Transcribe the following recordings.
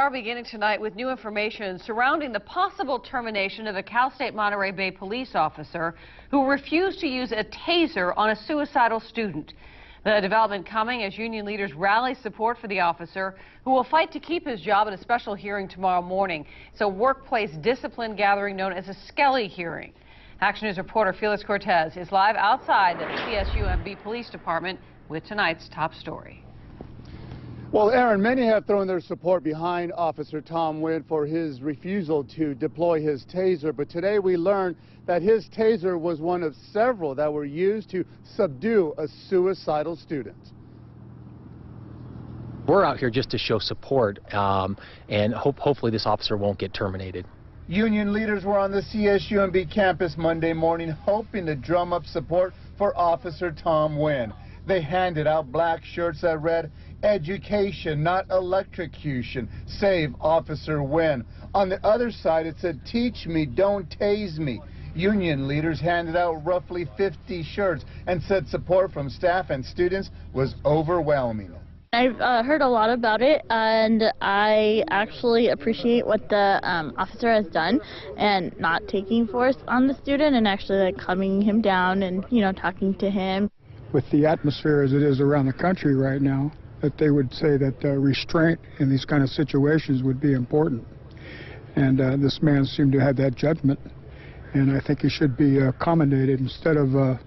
are beginning tonight with new information surrounding the possible termination of a Cal State Monterey Bay police officer who refused to use a taser on a suicidal student. The development coming as union leaders rally support for the officer, who will fight to keep his job at a special hearing tomorrow morning. It's a workplace discipline gathering known as a Skelly hearing. Action News reporter Felix Cortez is live outside the CSUMB Police Department with tonight's top story. Well, Aaron, many have thrown their support behind Officer Tom Wynn for his refusal to deploy his taser, but today we learned that his taser was one of several that were used to subdue a suicidal student. We're out here just to show support, and hopefully this officer won't get terminated. Union leaders were on the CSUMB campus Monday morning hoping to drum up support for Officer Tom Wynn. They handed out black shirts that read, "Education, not electrocution. Save Officer Wynn." On the other side, it said, "Teach me, don't tase me." Union leaders handed out roughly 50 shirts and said support from staff and students was overwhelming. I've heard a lot about it, and I actually appreciate what the officer has done and not taking force on the student and actually calming him down and, talking to him. With the atmosphere as it is around the country right now, that they would say that restraint in these kind of situations would be important. And this man seemed to have that judgment, and I think he should be commended instead of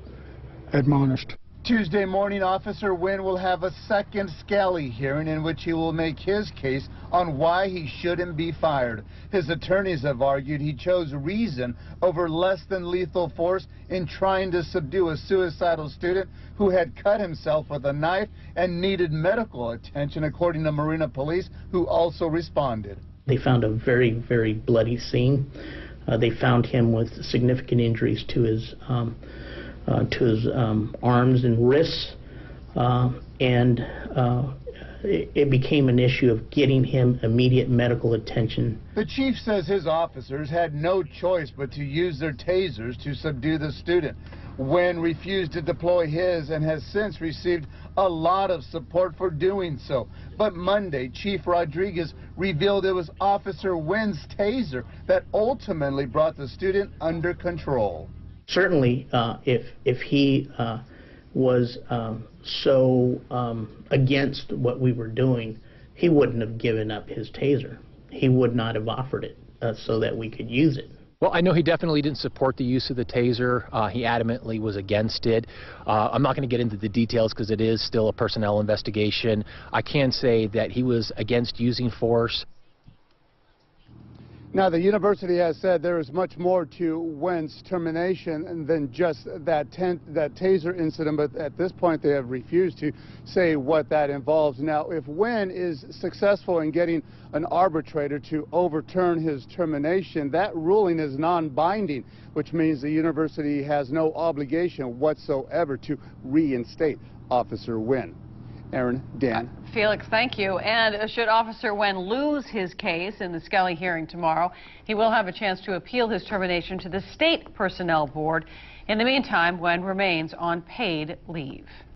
admonished. Tuesday morning, Officer Wynn will have a second Skelly hearing in which he will make his case on why he shouldn't be fired. His attorneys have argued he chose reason over less than lethal force in trying to subdue a suicidal student who had cut himself with a knife and needed medical attention, according to Marina Police, who also responded. They found a very, very bloody scene. They found him with significant injuries to his arms and wrists, and it became an issue of getting him immediate medical attention. The chief says his officers had no choice but to use their tasers to subdue the student. Wynn refused to deploy his and has since received a lot of support for doing so. But Monday, Chief Rodriguez revealed it was Officer Wynn's taser that ultimately brought the student under control. Certainly, if he was so against what we were doing, he wouldn't have given up his taser. He would not have offered it so that we could use it. Well, I know he definitely didn't support the use of the taser. He adamantly was against it. I'm not going to get into the details because it is still a personnel investigation. I can say that he was against using force. Now, the university has said there is much more to Wynn's termination than just that taser incident, but at this point they have refused to say what that involves. Now, if Wynn is successful in getting an arbitrator to overturn his termination, that ruling is non-binding, which means the university has no obligation whatsoever to reinstate Officer Wynn. Aaron, Dan. Felix, thank you. And should Officer Wynn lose his case in the Skelly hearing tomorrow, he will have a chance to appeal his termination to the State Personnel Board. In the meantime, Wynn remains on paid leave.